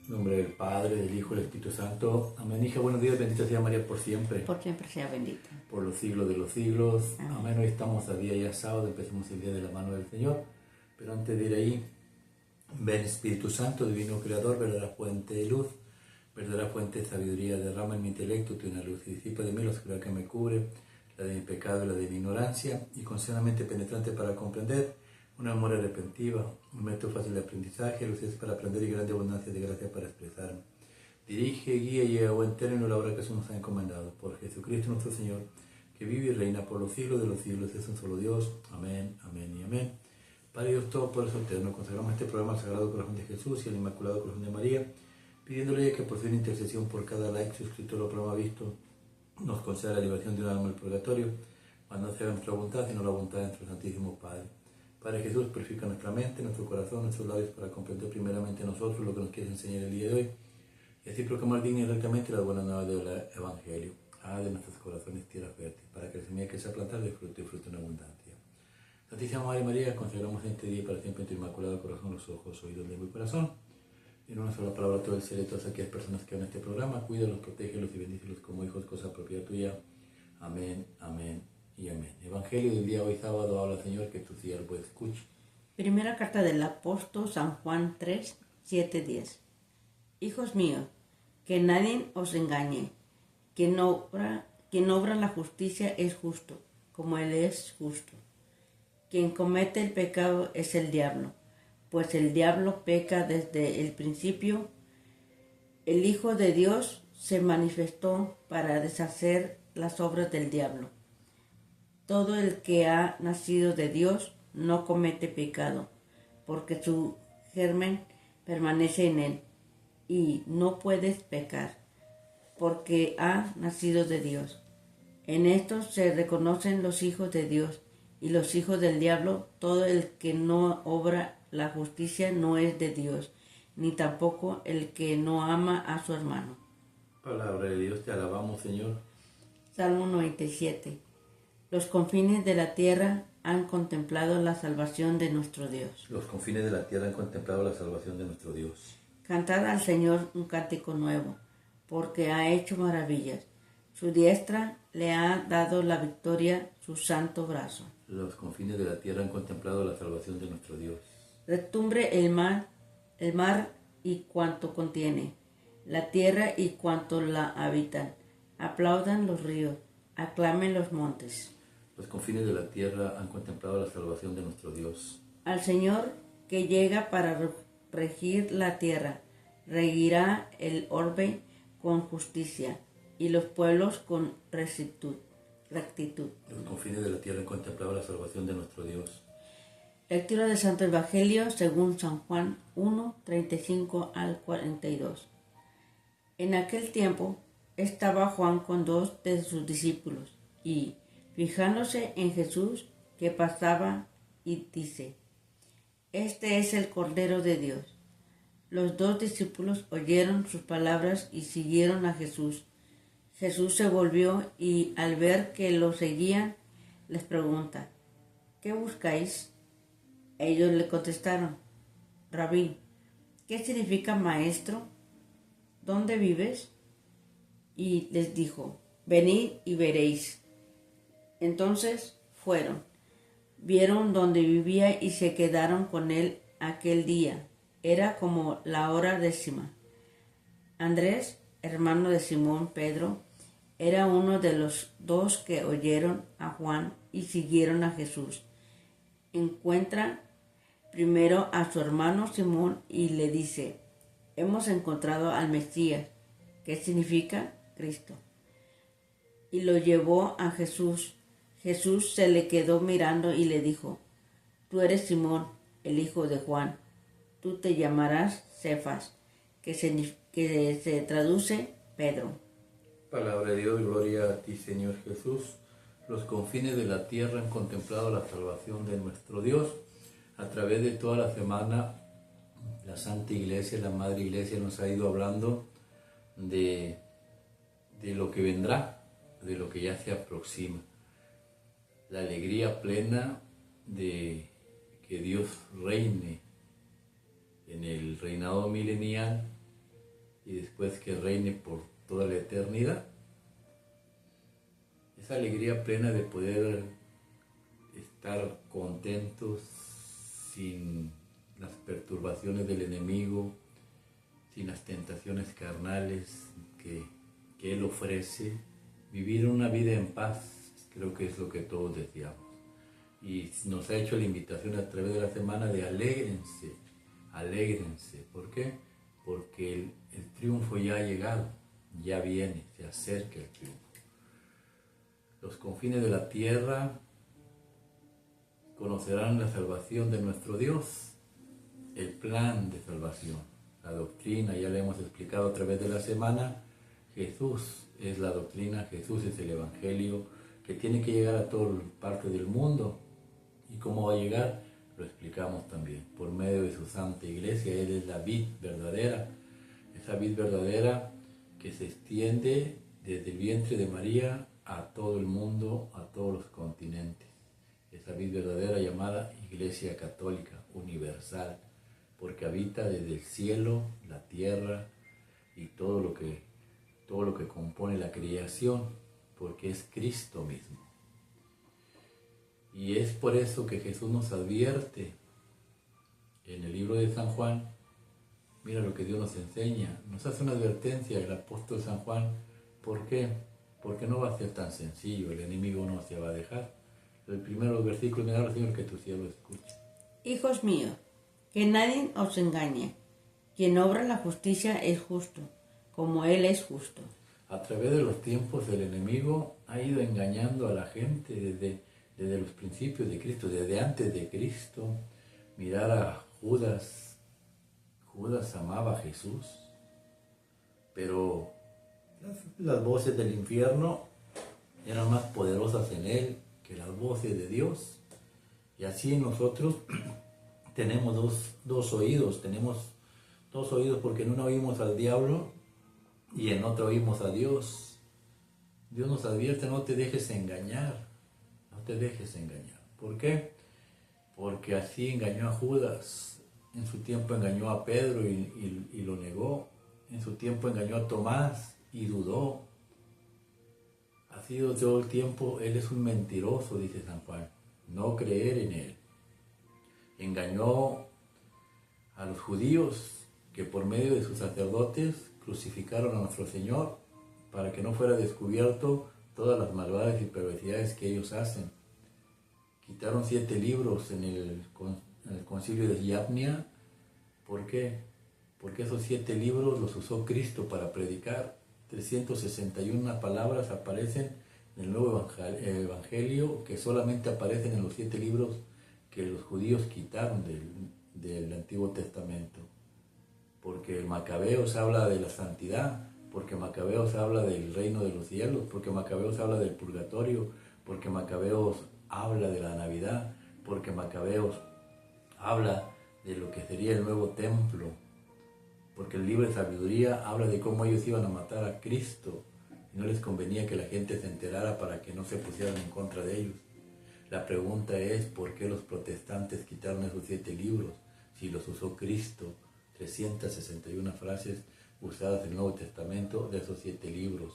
En nombre del Padre, del Hijo y del Espíritu Santo. Amén. Hija, buenos días, bendita sea María por siempre. Por siempre sea bendita. Por los siglos de los siglos. Amén. Amén. Hoy estamos a día ya sábado, empecemos el día de la mano del Señor. Pero antes de ir ahí, ven Espíritu Santo, divino Creador, verdadera fuente de luz, verdadera fuente de sabiduría, derrama en mi intelecto tu una luz y disipa de mí la oscuridad que me cubre, la de mi pecado y la de mi ignorancia, y concédame mente penetrante para comprender, una memoria repentiva, un método fácil de aprendizaje, luces para aprender y grande abundancia de gracia para expresarme. Dirige, guía y lleva a buen término la obra que Jesús nos ha encomendado. Por Jesucristo nuestro Señor, que vive y reina por los siglos de los siglos, es un solo Dios. Amén, amén y amén. Padre Dios Todopoderoso Eterno, consagramos este programa al Sagrado Corazón de Jesús y al Inmaculado Corazón de María, pidiéndole que por su intercesión por cada like, suscriptor o programa visto, nos conceda la liberación de un alma del purgatorio, cuando no sea nuestra voluntad, sino la voluntad de nuestro Santísimo Padre. Padre Jesús, purifica nuestra mente, nuestro corazón, nuestros labios para comprender primeramente nosotros lo que nos quieres enseñar el día de hoy y así proclamar digna y rectamente las buenas nuevas del Evangelio. De nuestros corazones tierra fértil, para que la semilla que sea plantada dé fruto y fruto en abundancia. Santísima Madre María, consagramos en este día y para siempre en tu inmaculado corazón, los ojos, oídos, lengua y corazón. En una sola palabra todo el ser y todas aquellas personas que ven este programa, cuídalos, protégelos y bendícelos como hijos, cosa propia tuya. Amén, amén y amén. Evangelio del día hoy sábado, habla Señor, que tu siervo escuche. Primera carta del apóstol San Juan 3, 7, 10. Hijos míos, que nadie os engañe. Quien obra la justicia es justo, como Él es justo. Quien comete el pecado es el diablo, pues el diablo peca desde el principio. El Hijo de Dios se manifestó para deshacer las obras del diablo. Todo el que ha nacido de Dios no comete pecado, porque su germen permanece en él, y no puedes pecar, porque ha nacido de Dios. En esto se reconocen los hijos de Dios y los hijos del diablo. Todo el que no obra la justicia no es de Dios, ni tampoco el que no ama a su hermano. Palabra de Dios, te alabamos, Señor. Salmo 97. Los confines de la tierra han contemplado la salvación de nuestro Dios. Los confines de la tierra han contemplado la salvación de nuestro Dios. Cantad al Señor un cántico nuevo, porque ha hecho maravillas. Su diestra le ha dado la victoria, su santo brazo. Los confines de la tierra han contemplado la salvación de nuestro Dios. Retumbre el mar y cuanto contiene, la tierra y cuanto la habitan. Aplaudan los ríos, aclamen los montes. Los confines de la tierra han contemplado la salvación de nuestro Dios. Al Señor que llega para regir la tierra, regirá el orbe con justicia y los pueblos con rectitud. Los confines de la tierra han contemplado la salvación de nuestro Dios. Lectura del Santo Evangelio según San Juan 1, 35 al 42. En aquel tiempo estaba Juan con 2 de sus discípulos y, fijándose en Jesús que pasaba, y dice: Este es el Cordero de Dios. Los 2 discípulos oyeron sus palabras y siguieron a Jesús. Jesús se volvió y al ver que lo seguían, les pregunta: ¿Qué buscáis? Ellos le contestaron: Rabí, ¿qué significa maestro? ¿Dónde vives? Y les dijo: Venid y veréis. Entonces fueron, vieron dónde vivía y se quedaron con él aquel día. Era como la hora 10:00. Andrés, hermano de Simón Pedro, era uno de los 2 que oyeron a Juan y siguieron a Jesús. Encuentra primero a su hermano Simón y le dice: Hemos encontrado al Mesías, que significa Cristo. Y lo llevó a Jesús. Jesús se le quedó mirando y le dijo: Tú eres Simón, el hijo de Juan. Tú te llamarás Cefas, que se traduce Pedro. Palabra de Dios, gloria a ti, Señor Jesús. Los confines de la tierra han contemplado la salvación de nuestro Dios. A través de toda la semana, la Santa Iglesia, la Madre Iglesia, nos ha ido hablando de lo que vendrá, de lo que ya se aproxima. La alegría plena de que Dios reine en el reinado milenial y después que reine por toda la eternidad. Esa alegría plena de poder estar contentos sin las perturbaciones del enemigo, sin las tentaciones carnales que Él ofrece, vivir una vida en paz, creo que es lo que todos deseamos. Y nos ha hecho la invitación a través de la semana de alégrense, alégrense. ¿Por qué? Porque el triunfo ya ha llegado, ya viene, se acerca el triunfo. Los confines de la tierra conocerán la salvación de nuestro Dios, el plan de salvación, la doctrina, ya le hemos explicado a través de la semana. Jesús es la doctrina, Jesús es el Evangelio que tiene que llegar a toda parte del mundo. ¿Y cómo va a llegar? Lo explicamos también, por medio de su santa iglesia. Él es la vid verdadera, esa vid verdadera que se extiende desde el vientre de María a todo el mundo, a todos los continentes. Esa vid verdadera llamada Iglesia Católica Universal, porque habita desde el cielo, la tierra y todo lo que compone la creación, porque es Cristo mismo. Y es por eso que Jesús nos advierte en el libro de San Juan. Mira lo que Dios nos enseña, nos hace una advertencia el apóstol San Juan. ¿Por qué? Porque no va a ser tan sencillo, el enemigo no se va a dejar. El primero versículo, mira, Señor, que tu siervo escuche. Hijos míos, que nadie os engañe. Quien obra la justicia es justo, como Él es justo. A través de los tiempos el enemigo ha ido engañando a la gente desde los principios de Cristo, desde antes de Cristo. Mirar a Judas. Judas amaba a Jesús, pero las voces del infierno eran más poderosas en él que las voces de Dios. Y así nosotros tenemos dos oídos, porque en uno oímos al diablo y en otro oímos a Dios. Dios nos advierte, no te dejes engañar, no te dejes engañar. ¿Por qué? Porque así engañó a Judas, en su tiempo engañó a Pedro y lo negó, en su tiempo engañó a Tomás y dudó. Ha sido todo el tiempo, él es un mentiroso, dice San Juan, no creer en él. Engañó a los judíos que por medio de sus sacerdotes crucificaron a nuestro Señor para que no fuera descubierto todas las maldades y perversidades que ellos hacen. Quitaron 7 libros en el concilio de Yavnia. ¿Por qué? Porque esos 7 libros los usó Cristo para predicar. 361 palabras aparecen en el nuevo evangelio que solamente aparecen en los 7 libros que los judíos quitaron del Antiguo Testamento. Porque Macabeos habla de la santidad, porque Macabeos habla del reino de los cielos, porque Macabeos habla del purgatorio, porque Macabeos habla de la Navidad, porque Macabeos habla de lo que sería el nuevo templo, porque el libro de sabiduría habla de cómo ellos iban a matar a Cristo y no les convenía que la gente se enterara para que no se pusieran en contra de ellos. La pregunta es, ¿por qué los protestantes quitaron esos 7 libros si los usó Cristo? 361 frases usadas en el Nuevo Testamento de esos 7 libros,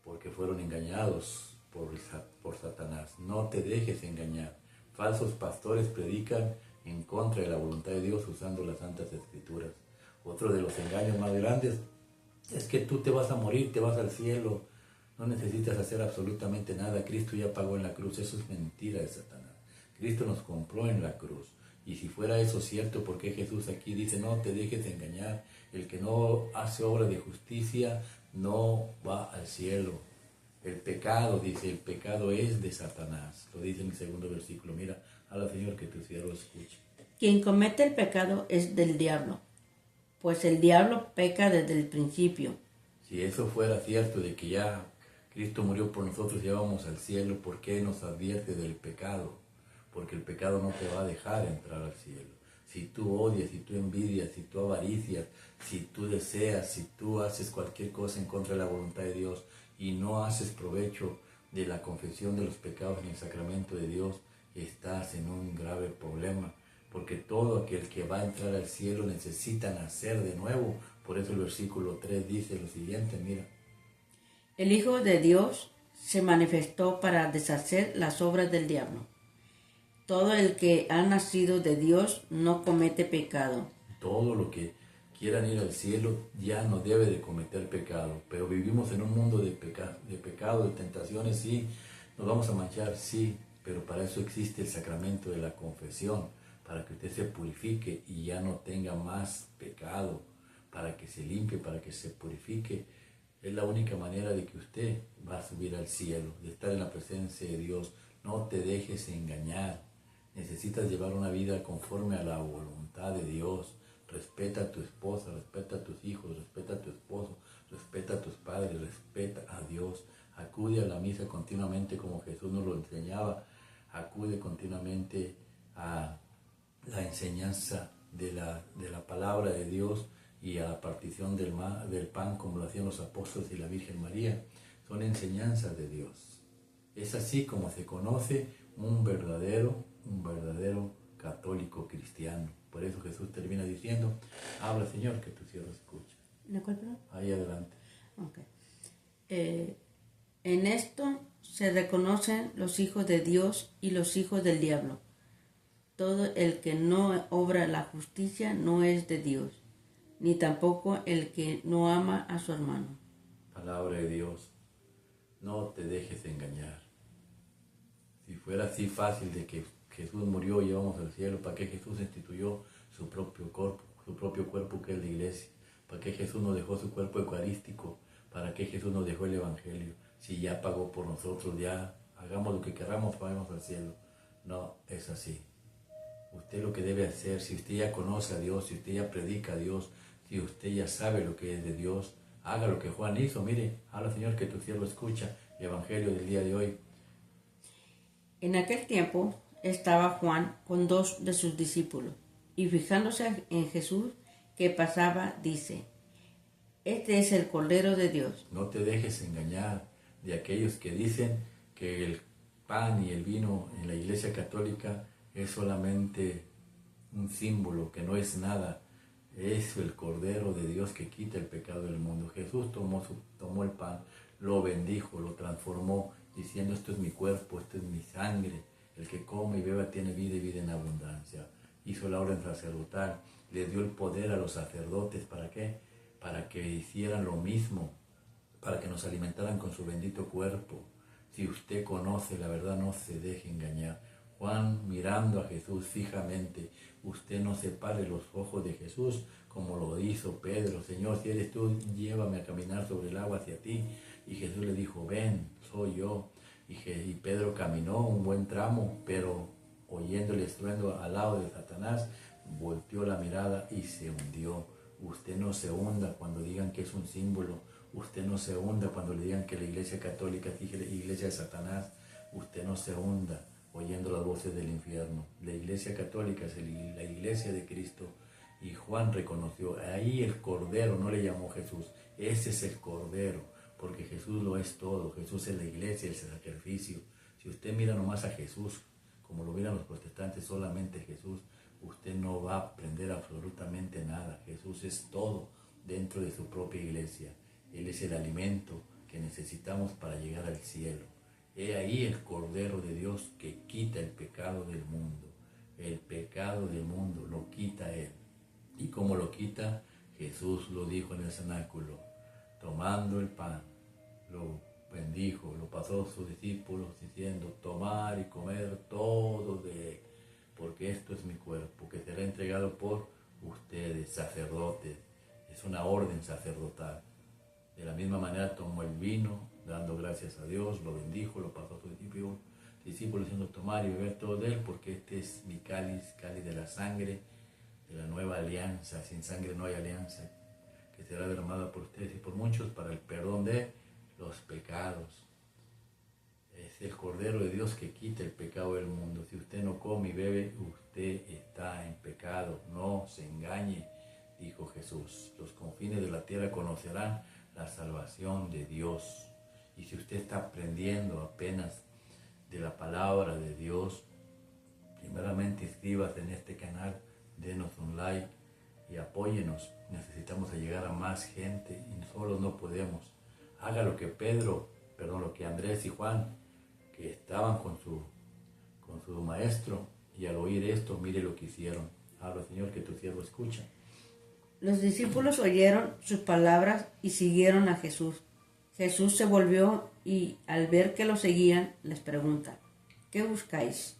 porque fueron engañados por Satanás. No te dejes engañar. Falsos pastores predican en contra de la voluntad de Dios usando las Santas Escrituras. Otro de los engaños más grandes es que tú te vas a morir, te vas al cielo, no necesitas hacer absolutamente nada, Cristo ya pagó en la cruz. Eso es mentira de Satanás. Cristo nos compró en la cruz. Y si fuera eso cierto, ¿por qué Jesús aquí dice, no te dejes de engañar? El que no hace obra de justicia no va al cielo. El pecado, dice, el pecado es de Satanás. Lo dice en el segundo versículo. Mira, habla Señor, que tu siervo escuche. Quien comete el pecado es del diablo, pues el diablo peca desde el principio. Si eso fuera cierto, de que ya Cristo murió por nosotros y ya vamos al cielo, ¿por qué nos advierte del pecado? Porque el pecado no te va a dejar entrar al cielo. Si tú odias, si tú envidias, si tú avaricias, si tú deseas, si tú haces cualquier cosa en contra de la voluntad de Dios y no haces provecho de la confesión de los pecados en el sacramento de Dios, estás en un grave problema, porque todo aquel que va a entrar al cielo necesita nacer de nuevo. Por eso el versículo 3 dice lo siguiente, mira. El Hijo de Dios se manifestó para deshacer las obras del diablo. Todo el que ha nacido de Dios no comete pecado. Todo lo que quieran ir al cielo ya no debe de cometer pecado, pero vivimos en un mundo de pecado, de tentaciones, sí, nos vamos a manchar, sí, pero para eso existe el sacramento de la confesión, para que usted se purifique y ya no tenga más pecado, para que se limpie, para que se purifique. Es la única manera de que usted va a subir al cielo, de estar en la presencia de Dios. No te dejes engañar. Necesitas llevar una vida conforme a la voluntad de Dios. Respeta a tu esposa, respeta a tus hijos, respeta a tu esposo, respeta a tus padres, respeta a Dios. Acude a la misa continuamente como Jesús nos lo enseñaba. Acude continuamente a la enseñanza de la palabra de Dios y a la partición del pan como lo hacían los apóstoles y la Virgen María. Son enseñanzas de Dios. Es así como se conoce un verdadero católico cristiano. Por eso Jesús termina diciendo, habla Señor, que tu siervo escucha. ¿De cuál, perdón? Ahí adelante. Okay. En esto se reconocen los hijos de Dios y los hijos del diablo. Todo el que no obra la justicia no es de Dios, ni tampoco el que no ama a su hermano. Palabra de Dios, no te dejes engañar. Si fuera así fácil de que Jesús murió y íbamos al cielo, ¿para qué Jesús instituyó su propio cuerpo que es la iglesia? ¿Para qué Jesús nos dejó su cuerpo eucarístico? ¿Para qué Jesús nos dejó el evangelio? Si ya pagó por nosotros, ya hagamos lo que queramos, vayamos al cielo. No, es así. Usted lo que debe hacer, si usted ya conoce a Dios, si usted ya predica a Dios, si usted ya sabe lo que es de Dios, haga lo que Juan hizo. Mire, habla Señor, que tu siervo escucha el evangelio del día de hoy. En aquel tiempo estaba Juan con 2 de sus discípulos, y fijándose en Jesús que pasaba, dice, este es el Cordero de Dios. No te dejes engañar de aquellos que dicen que el pan y el vino en la Iglesia Católica es solamente un símbolo, que no es nada. Es el Cordero de Dios que quita el pecado del mundo. Jesús tomó el pan, lo bendijo, lo transformó, diciendo, esto es mi cuerpo, esto es mi sangre. El que come y beba tiene vida y vida en abundancia. Hizo la orden sacerdotal, le dio el poder a los sacerdotes. ¿Para qué? Para que hicieran lo mismo, para que nos alimentaran con su bendito cuerpo. Si usted conoce la verdad, no se deje engañar. Juan, mirando a Jesús fijamente, usted no separe los ojos de Jesús como lo hizo Pedro. Señor, si eres tú, llévame a caminar sobre el agua hacia ti. Y Jesús le dijo, ven, soy yo. Y Pedro caminó un buen tramo, pero oyendo el estruendo al lado de Satanás, volteó la mirada y se hundió. Usted no se hunda cuando digan que es un símbolo. Usted no se hunda cuando le digan que la Iglesia Católica es la iglesia de Satanás. Usted no se hunda oyendo las voces del infierno. La Iglesia Católica es la Iglesia de Cristo. Y Juan reconoció, ahí el Cordero, no le llamó Jesús, ese es el Cordero, porque Jesús lo es todo. Jesús es la iglesia, el sacrificio. Si usted mira nomás a Jesús, como lo miran los protestantes, solamente Jesús, usted no va a aprender absolutamente nada. Jesús es todo dentro de su propia iglesia. Él es el alimento que necesitamos para llegar al cielo. He ahí el Cordero de Dios que quita el pecado del mundo. El pecado del mundo lo quita Él. ¿Y cómo lo quita? Jesús lo dijo en el cenáculo. Tomando el pan, lo bendijo, lo pasó a sus discípulos diciendo, tomar y comer todo de él, porque esto es mi cuerpo, que será entregado por ustedes, sacerdotes. Es una orden sacerdotal. De la misma manera tomó el vino, dando gracias a Dios, lo bendijo, lo pasó a sus discípulos diciendo, tomar y beber todo de él, porque este es mi cáliz, cáliz de la sangre, de la nueva alianza. Sin sangre no hay alianza, que será derramada por ustedes y por muchos para el perdón de los pecados. Es el Cordero de Dios que quita el pecado del mundo. Si usted no come y bebe, usted está en pecado. No se engañe, dijo Jesús. Los confines de la tierra conocerán la salvación de Dios. Y si usted está aprendiendo apenas de la palabra de Dios, Primeramente inscríbase en este canal, denos un like y apóyenos. Necesitamos llegar a más gente y solos no podemos. Haga lo que Andrés y Juan, que estaban con su maestro, y al oír esto, mire lo que hicieron. Habla, Señor, que tu siervo escucha. Los discípulos oyeron sus palabras y siguieron a Jesús. Jesús se volvió y al ver que lo seguían, les pregunta, ¿qué buscáis?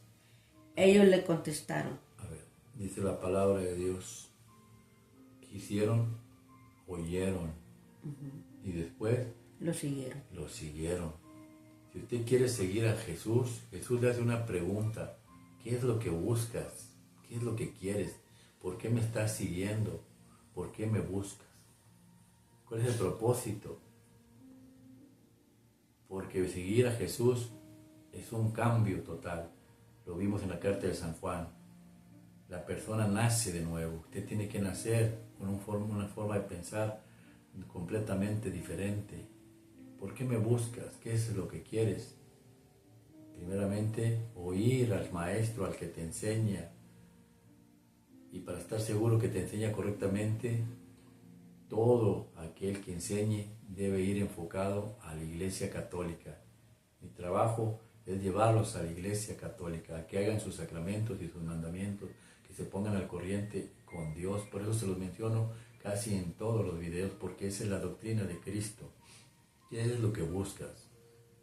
Ellos le contestaron. A ver, dice la palabra de Dios. ¿Qué hicieron? Oyeron. Y después Lo siguieron. lo siguieron. Si usted quiere seguir a Jesús, Jesús le hace una pregunta. ¿Qué es lo que buscas? ¿Qué es lo que quieres? ¿Por qué me estás siguiendo? ¿Por qué me buscas? ¿Cuál es el propósito? Porque seguir a Jesús es un cambio total. Lo vimos en la carta de San Juan. La persona nace de nuevo. Usted tiene que nacer con una forma de pensar completamente diferente. ¿Por qué me buscas? ¿Qué es lo que quieres? Primeramente, oír al maestro, al que te enseña. Y para estar seguro que te enseña correctamente, todo aquel que enseñe debe ir enfocado a la Iglesia Católica. Mi trabajo es llevarlos a la Iglesia Católica, a que hagan sus sacramentos y sus mandamientos, que se pongan al corriente con Dios. Por eso se los menciono casi en todos los videos, porque esa es la doctrina de Cristo. ¿Qué es lo que buscas?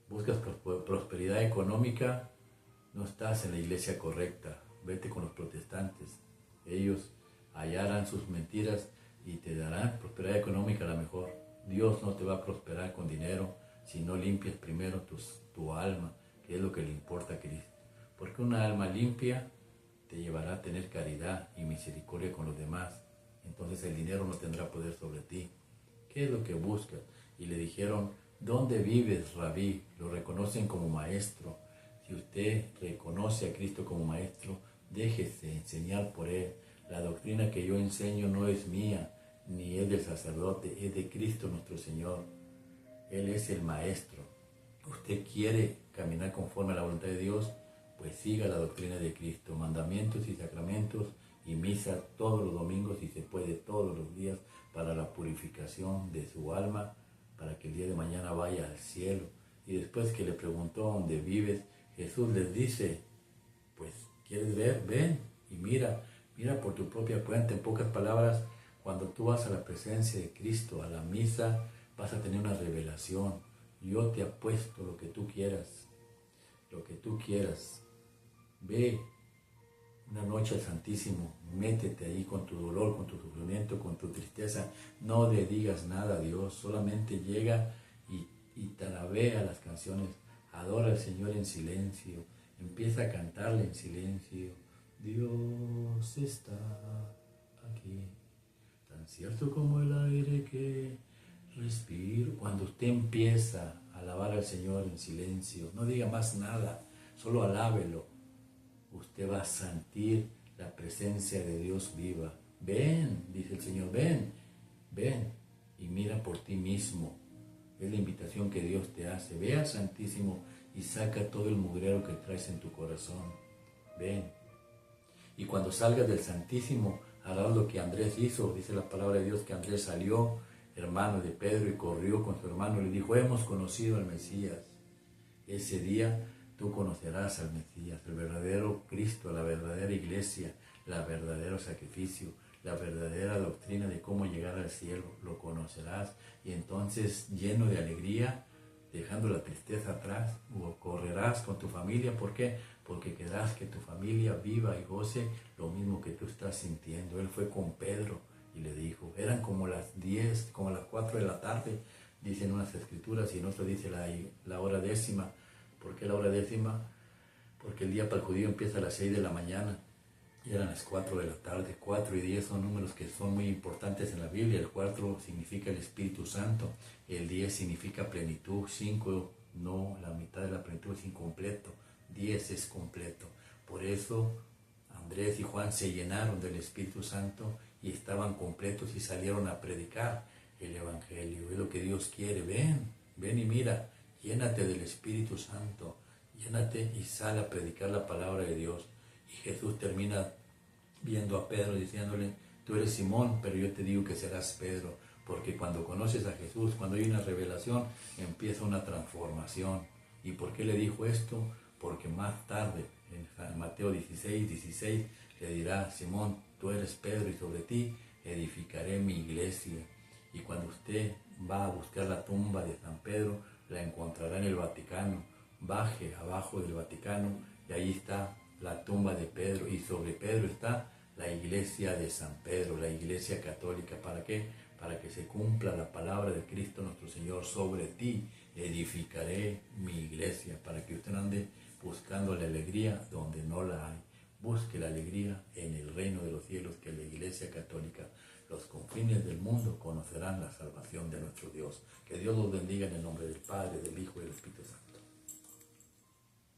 ¿Buscas prosperidad económica? No estás en la iglesia correcta. Vete con los protestantes. Ellos hallarán sus mentiras y te darán prosperidad económica a la mejor. Dios no te va a prosperar con dinero si no limpias primero tu alma, que es lo que le importa a Cristo. Porque una alma limpia te llevará a tener caridad y misericordia con los demás. Entonces el dinero no tendrá poder sobre ti. ¿Qué es lo que buscas? Y le dijeron, ¿dónde vives, Rabí? Lo reconocen como maestro. Si usted reconoce a Cristo como maestro, déjese enseñar por Él. La doctrina que yo enseño no es mía, ni es del sacerdote, es de Cristo nuestro Señor. Él es el maestro. ¿Usted quiere caminar conforme a la voluntad de Dios? Pues siga la doctrina de Cristo, mandamientos y sacramentos y misa todos los domingos, si se puede todos los días, para la purificación de su alma, para que el día de mañana vaya al cielo. Y después que le preguntó dónde vives, Jesús les dice, pues, ¿quieres ver? Ven y mira por tu propia cuenta. En pocas palabras, cuando tú vas a la presencia de Cristo, a la misa, vas a tener una revelación. Yo te apuesto lo que tú quieras, Ve una noche al Santísimo, métete ahí con tu dolor, con tu sufrimiento, con tu tristeza. No le digas nada a Dios, solamente llega y tarabea las canciones. Adora al Señor en silencio, empieza a cantarle en silencio. Dios está aquí, tan cierto como el aire que respiro. Cuando usted empieza a alabar al Señor en silencio, no diga más nada, solo alábelo. Usted va a sentir la presencia de Dios viva. Ven, dice el Señor, ven y mira por ti mismo. Es la invitación que Dios te hace. Ve al Santísimo y saca todo el mugrero que traes en tu corazón. Ven. Y cuando salgas del Santísimo, harás lo que Andrés hizo. Dice la palabra de Dios que Andrés salió, hermano de Pedro, y corrió con su hermano y le dijo, hemos conocido al Mesías. Ese día tú conocerás al Mesías, el verdadero Cristo, la verdadera iglesia, el verdadero sacrificio, la verdadera doctrina de cómo llegar al cielo. Lo conocerás y entonces, lleno de alegría, dejando la tristeza atrás, correrás con tu familia. ¿Por qué? Porque querrás que tu familia viva y goce lo mismo que tú estás sintiendo. Él fue con Pedro y le dijo, eran como las 10, como las 4 de la tarde, dicen unas escrituras, y en otras dice la hora décima. ¿Por qué la hora décima? Porque el día para el judío empieza a las 6 de la mañana y eran las 4 de la tarde. 4 y 10 son números que son muy importantes en la Biblia. El 4 significa el Espíritu Santo, el 10 significa plenitud, 5 no, la mitad de la plenitud es incompleto, 10 es completo. Por eso Andrés y Juan se llenaron del Espíritu Santo y estaban completos y salieron a predicar el Evangelio. Es lo que Dios quiere. Ven y mira. Llénate del Espíritu Santo, llénate y sal a predicar la palabra de Dios. Y Jesús termina viendo a Pedro diciéndole, tú eres Simón, pero yo te digo que serás Pedro, porque cuando conoces a Jesús, cuando hay una revelación, empieza una transformación. ¿Y por qué le dijo esto? Porque más tarde, en Mateo 16, le dirá, Simón, tú eres Pedro y sobre ti edificaré mi iglesia. Y cuando usted va a buscar la tumba de San Pedro, la encontrará en el Vaticano. Baje abajo del Vaticano y ahí está la tumba de Pedro, y sobre Pedro está la iglesia de San Pedro, la iglesia católica. ¿Para qué? Para que se cumpla la palabra de Cristo nuestro Señor: sobre ti edificaré mi iglesia. Para que usted no ande buscando la alegría donde no la hay. Busque la alegría en el reino de los cielos, que la iglesia católica, los confines del mundo conocerán la salvación de nuestro Dios. Que Dios los bendiga en el nombre del Padre, del Hijo y del Espíritu Santo.